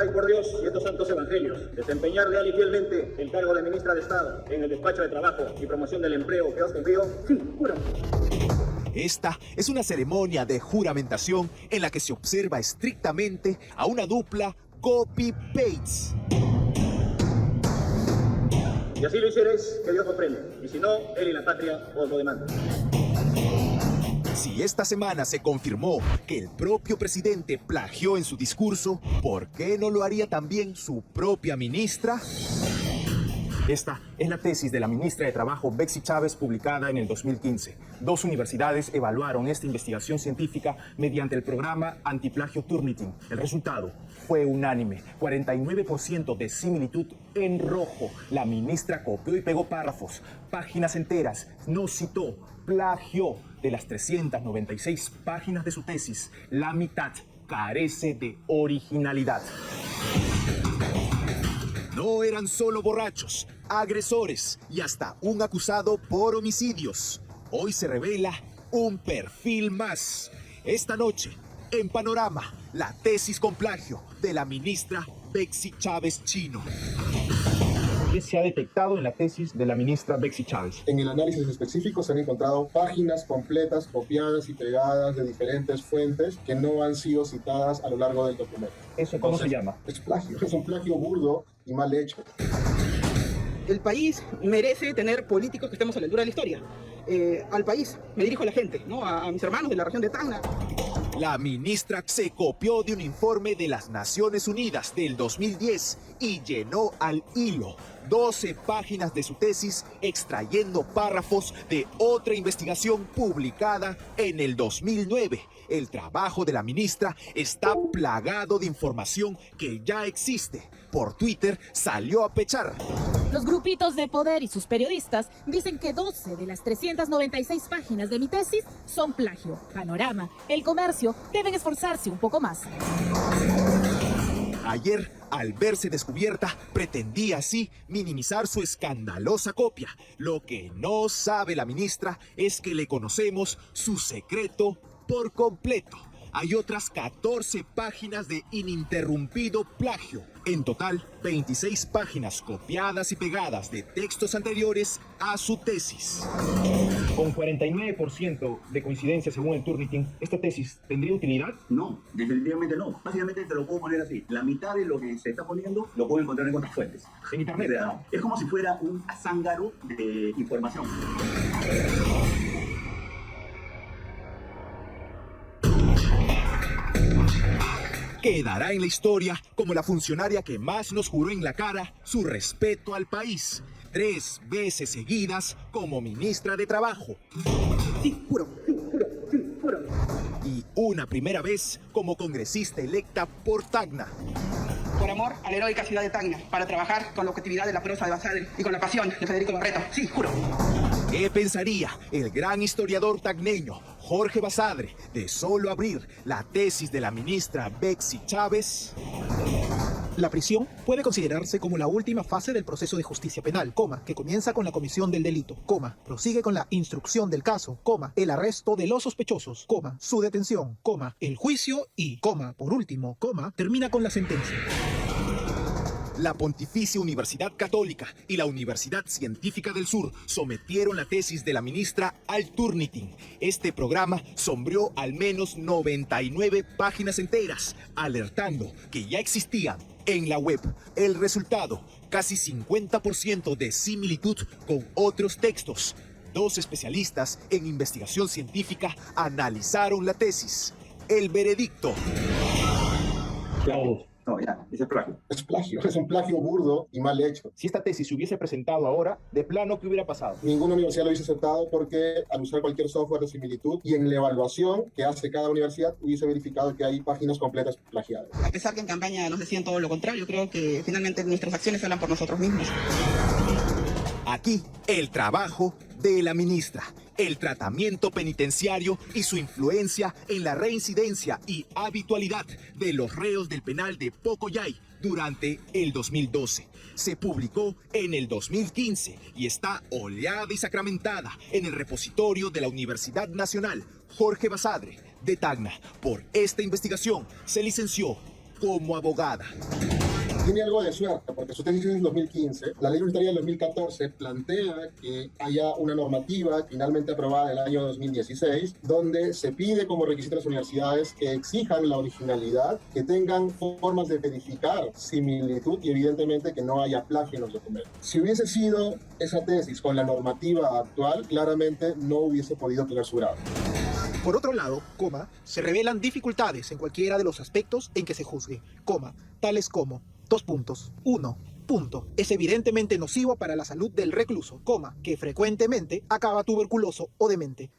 juráis por Dios y estos santos evangelios desempeñar leal y fielmente el cargo de ministra de Estado en el despacho de trabajo y promoción del empleo que os confío? Sí, juro. Esta es una ceremonia de juramentación en la que se observa estrictamente a una dupla copy-paste. Y así lo hiciereis, que Dios os premie, y si no, él y la patria os lo demandan. Si esta semana se confirmó que el propio presidente plagió en su discurso, ¿por qué no lo haría también su propia ministra? Esta es la tesis de la ministra de Trabajo, Betsy Chávez, publicada en el 2015. 2 universidades evaluaron esta investigación científica mediante el programa antiplagio Turnitin. El resultado fue unánime, 49% de similitud en rojo. La ministra copió y pegó párrafos, páginas enteras, no citó, plagió. De las 396 páginas de su tesis, la mitad carece de originalidad. No eran solo borrachos, agresores y hasta un acusado por homicidios. Hoy se revela un perfil más. Esta noche, en Panorama, la tesis con plagio de la ministra Betsy Chávez Chino. ¿Qué se ha detectado en la tesis de la ministra Betsy Chávez? En el análisis específico se han encontrado páginas completas copiadas y pegadas de diferentes fuentes que no han sido citadas a lo largo del documento. ¿Eso cómo se llama? Es plagio, es un plagio burdo y mal hecho. El país merece tener políticos que estemos a la altura de la historia. Al país, me dirijo a la gente, ¿no? A mis hermanos de la región de Tacna. La ministra se copió de un informe de las Naciones Unidas del 2010 y llenó al hilo 12 páginas de su tesis extrayendo párrafos de otra investigación publicada en el 2009. El trabajo de la ministra está plagado de información que ya existe. Por Twitter salió a pechar. Los grupitos de poder y sus periodistas dicen que 12 de las 396 páginas de mi tesis son plagio. Panorama, El Comercio deben esforzarse un poco más. Ayer, al verse descubierta, pretendía así minimizar su escandalosa copia. Lo que no sabe la ministra es que le conocemos su secreto por completo. Hay otras 14 páginas de ininterrumpido plagio. En total, 26 páginas copiadas y pegadas de textos anteriores a su tesis. Con 49% de coincidencia según el Turnitin, ¿esta tesis tendría utilidad? No, definitivamente no. Básicamente te lo puedo poner así. La mitad de lo que se está poniendo lo puedo encontrar en otras fuentes. En internet. Es como si fuera un zángaro de información. Quedará en la historia como la funcionaria que más nos juró en la cara su respeto al país. 3 veces seguidas como ministra de Trabajo. Sí, juro. Y una primera vez como congresista electa por Tacna. Por amor a la heroica ciudad de Tacna, para trabajar con la objetividad de la prosa de Basadre y con la pasión de Federico Barreto. Sí, juro. ¿Qué pensaría el gran historiador tacneño Jorge Basadre de solo abrir la tesis de la ministra Betsy Chávez? La prisión puede considerarse como la última fase del proceso de justicia penal, que comienza con la comisión del delito, prosigue con la instrucción del caso, el arresto de los sospechosos, su detención, el juicio y, por último, termina con la sentencia. La Pontificia Universidad Católica y la Universidad Científica del Sur sometieron la tesis de la ministra al Turnitin. Este programa sombreó al menos 99 páginas enteras, alertando que ya existían en la web. El resultado, casi 50% de similitud con otros textos. 2 especialistas en investigación científica analizaron la tesis. El veredicto. No, ya, ese es plagio. Es plagio, es un plagio burdo y mal hecho. Si esta tesis se hubiese presentado ahora, de plano, ¿qué hubiera pasado? Ninguna universidad lo hubiese aceptado porque al usar cualquier software de similitud y en la evaluación que hace cada universidad hubiese verificado que hay páginas completas plagiadas. A pesar que en campaña nos decían todo lo contrario, creo que finalmente nuestras acciones hablan por nosotros mismos. Aquí, el trabajo de la ministra, el tratamiento penitenciario y su influencia en la reincidencia y habitualidad de los reos del penal de Pocoyay durante el 2012. Se publicó en el 2015 y está oleada y sacramentada en el repositorio de la Universidad Nacional Jorge Basadre de Tacna. Por esta investigación se licenció como abogada. Tiene algo de suerte, porque su tesis es del 2015. La ley universitaria del 2014 plantea que haya una normativa finalmente aprobada en el año 2016, donde se pide como requisito a las universidades que exijan la originalidad, que tengan formas de verificar similitud y evidentemente que no haya plagio en los documentos. Si hubiese sido esa tesis con la normativa actual, claramente no hubiese podido tener su grado. Por otro lado, se revelan dificultades en cualquiera de los aspectos en que se juzgue, tales como, 1. Es evidentemente nocivo para la salud del recluso, que frecuentemente acaba tuberculoso o demente.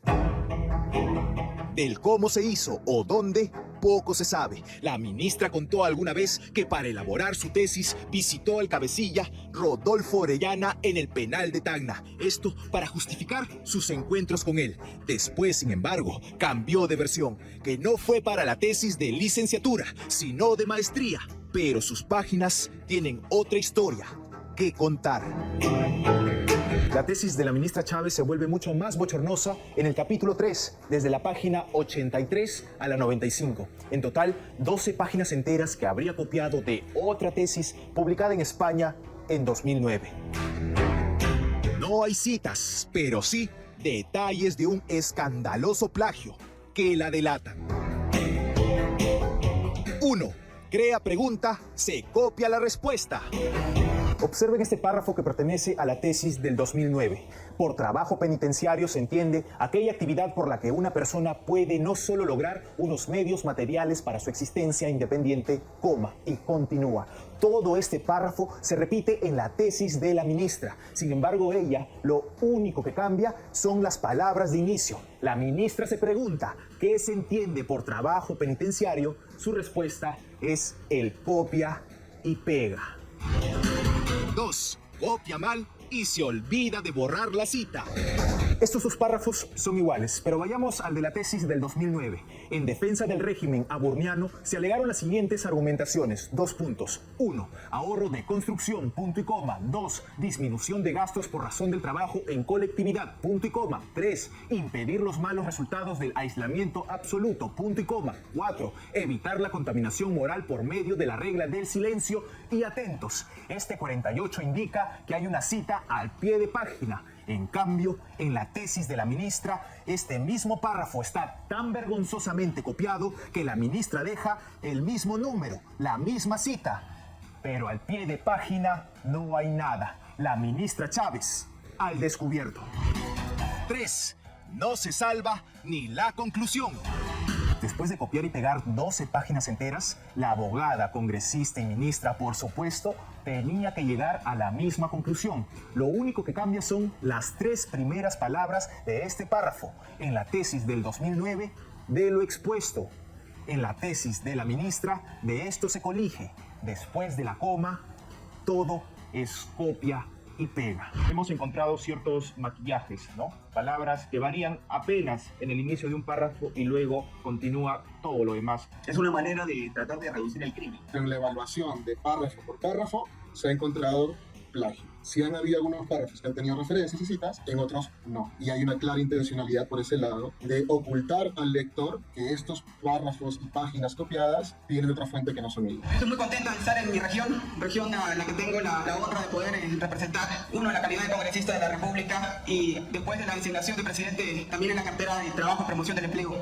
Del cómo se hizo o dónde, poco se sabe. La ministra contó alguna vez que para elaborar su tesis visitó al cabecilla Rodolfo Orellana en el penal de Tacna. Esto para justificar sus encuentros con él. Después, sin embargo, cambió de versión, que no fue para la tesis de licenciatura, sino de maestría. Pero sus páginas tienen otra historia que contar. La tesis de la ministra Chávez se vuelve mucho más bochornosa en el capítulo 3, desde la página 83 a la 95. En total, 12 páginas enteras que habría copiado de otra tesis publicada en España en 2009. No hay citas, pero sí detalles de un escandaloso plagio que la delatan. 1. Crea pregunta, se copia la respuesta. Observen este párrafo que pertenece a la tesis del 2009. Por trabajo penitenciario se entiende aquella actividad por la que una persona puede no solo lograr unos medios materiales para su existencia independiente, y continúa. Todo este párrafo se repite en la tesis de la ministra. Sin embargo, ella, lo único que cambia son las palabras de inicio. La ministra se pregunta, ¿qué se entiende por trabajo penitenciario? Su respuesta es el copia y pega. 2. Copia mal y se olvida de borrar la cita. Estos dos párrafos son iguales, pero vayamos al de la tesis del 2009. En defensa del régimen aburniano se alegaron las siguientes argumentaciones. 2 puntos. 1. Ahorro de construcción, punto y coma. 2. Disminución de gastos por razón del trabajo en colectividad, punto y coma. 3. Impedir los malos resultados del aislamiento absoluto, punto y coma. 4. Evitar la contaminación moral por medio de la regla del silencio. Y atentos, este 48 indica que hay una cita al pie de página. En cambio, en la tesis de la ministra, este mismo párrafo está tan vergonzosamente copiado que la ministra deja el mismo número, la misma cita. Pero al pie de página no hay nada. La ministra Chávez al descubierto. 3. No se salva ni la conclusión. Después de copiar y pegar 12 páginas enteras, la abogada, congresista y ministra, por supuesto, tenía que llegar a la misma conclusión. Lo único que cambia son las 3 primeras palabras de este párrafo. En la tesis del 2009, de lo expuesto. En la tesis de la ministra, de esto se colige. Después de la coma, todo es copia y pega. Hemos encontrado ciertos maquillajes, ¿no? Palabras que varían apenas en el inicio de un párrafo y luego continúa todo lo demás. Es una manera de tratar de reducir el crimen. En la evaluación de párrafo por párrafo se ha encontrado plagio. Sí han habido algunos párrafos que han tenido referencias y citas, en otros no. Y hay una clara intencionalidad por ese lado de ocultar al lector que estos párrafos y páginas copiadas vienen de otra fuente que no son ellos. Estoy muy contento de estar en mi región a la que tengo la honra de poder representar, uno, la calidad de congresista de la República y después de la designación de presidente, también en la cartera de Trabajo y Promoción del Empleo.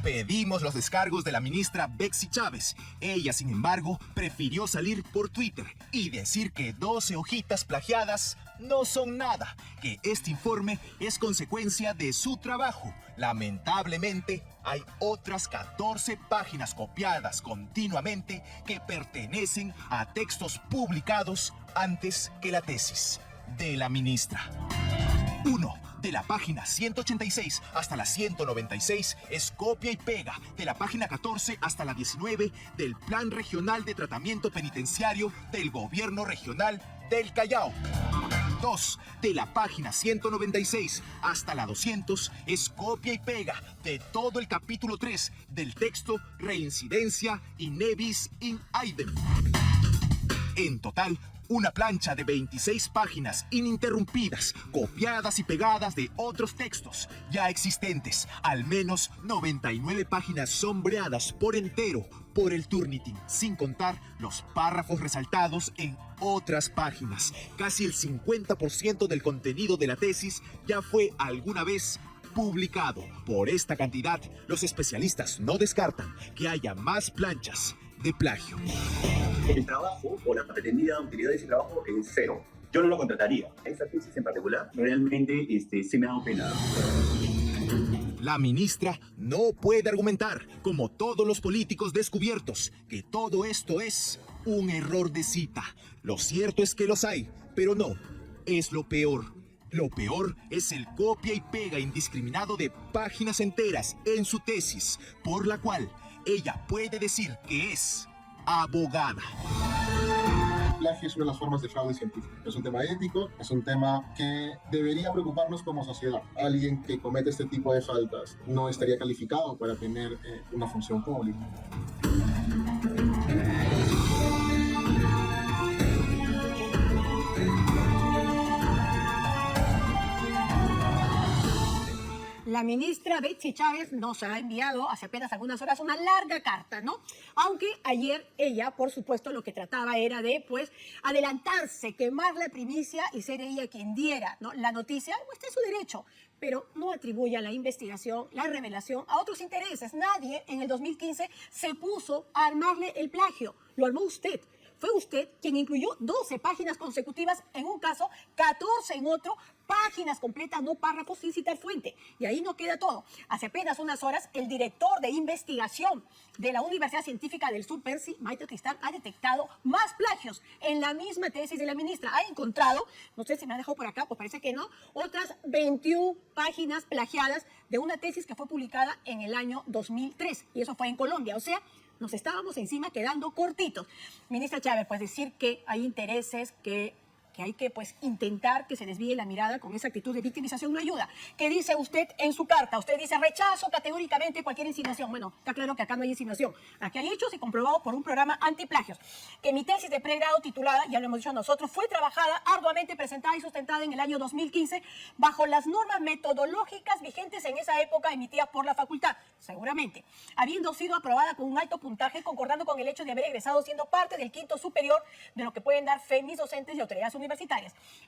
Pedimos los descargos de la ministra Bexy Chávez. Ella, sin embargo, prefirió salir por Twitter y decir que 12 hojitas plagiadas no son nada, que este informe es consecuencia de su trabajo. Lamentablemente, hay otras 14 páginas copiadas continuamente que pertenecen a textos publicados antes que la tesis de la ministra. 1. De la página 186 hasta la 196 es copia y pega. De la página 14 hasta la 19 del Plan Regional de Tratamiento Penitenciario del Gobierno Regional del Callao. 2. De la página 196 hasta la 200 es copia y pega de todo el capítulo 3 del texto Reincidencia in Nebis in Idem. En total, Una plancha de 26 páginas ininterrumpidas, copiadas y pegadas de otros textos ya existentes. Al menos 99 páginas sombreadas por entero por el Turnitin, sin contar los párrafos resaltados en otras páginas. Casi el 50% del contenido de la tesis ya fue alguna vez publicado. Por esta cantidad, los especialistas no descartan que haya más planchas de plagio. El trabajo o la pretendida utilidad de ese trabajo es cero. Yo no lo contrataría. Esa tesis en particular realmente sí me ha dado pena. La ministra no puede argumentar, como todos los políticos descubiertos, que todo esto es un error de cita. Lo cierto es que los hay, pero no es lo peor. Lo peor es el copia y pega indiscriminado de páginas enteras en su tesis, por la cual ella puede decir que es abogada. Plagio es una de las formas de fraude científico. Es un tema ético, es un tema que debería preocuparnos como sociedad. Alguien que comete este tipo de faltas no estaría calificado para tener una función pública. La ministra Betsy Chávez nos ha enviado hace apenas algunas horas una larga carta, ¿no? Aunque ayer ella, por supuesto, lo que trataba era de, pues, adelantarse, quemar la primicia y ser ella quien diera, ¿no?, la noticia. Está en su derecho, pero no atribuya la investigación, la revelación a otros intereses. Nadie en el 2015 se puso a armarle el plagio. Lo armó usted. Fue usted quien incluyó 12 páginas consecutivas en un caso, 14 en otro, páginas completas, no párrafos, sin citar fuente. Y ahí no queda todo. Hace apenas unas horas, el director de investigación de la Universidad Científica del Sur, Percy Maite Tristán, ha detectado más plagios en la misma tesis de la ministra. Ha encontrado, no sé si me ha dejado por acá, pues parece que no, otras 21 páginas plagiadas de una tesis que fue publicada en el año 2003. Y eso fue en Colombia. O sea, nos estábamos encima quedando cortitos. Ministra Chávez, pues decir que hay intereses que hay que, pues, intentar que se desvíe la mirada con esa actitud de victimización no ayuda. ¿Qué dice usted en su carta? Usted dice: rechazo categóricamente cualquier insinuación. Bueno, está claro que acá no hay insinuación. Aquí hay hechos y comprobado por un programa antiplagios. Que mi tesis de pregrado titulada, ya lo hemos dicho nosotros, fue trabajada, arduamente presentada y sustentada en el año 2015 bajo las normas metodológicas vigentes en esa época emitidas por la facultad, seguramente, habiendo sido aprobada con un alto puntaje, concordando con el hecho de haber egresado siendo parte del quinto superior, de lo que pueden dar fe mis docentes y autoridades universitarias.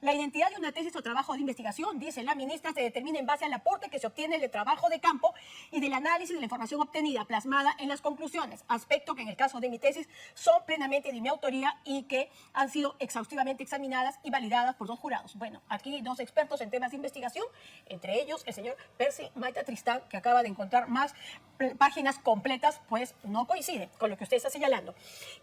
La identidad de una tesis o trabajo de investigación, dice la ministra, se determina en base al aporte que se obtiene del trabajo de campo y del análisis de la información obtenida, plasmada en las conclusiones, aspecto que en el caso de mi tesis son plenamente de mi autoría y que han sido exhaustivamente examinadas y validadas por 2 jurados. Bueno, aquí 2 expertos en temas de investigación, entre ellos el señor Percy Maite Tristán, que acaba de encontrar más páginas completas, pues no coincide con lo que usted está señalando.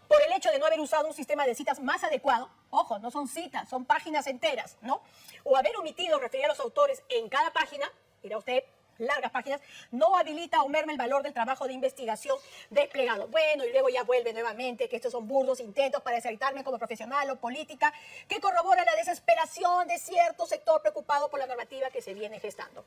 Por el hecho de no haber usado un sistema de citas más adecuado, ojo, no son citas, son páginas enteras, ¿no? O haber omitido referir a los autores en cada página, dirá usted, largas páginas, no habilita o merma el valor del trabajo de investigación desplegado. Bueno, y luego ya vuelve nuevamente que estos son burdos intentos para desacreditarme como profesional o política, que corrobora la desesperación de cierto sector preocupado por la normativa que se viene gestando.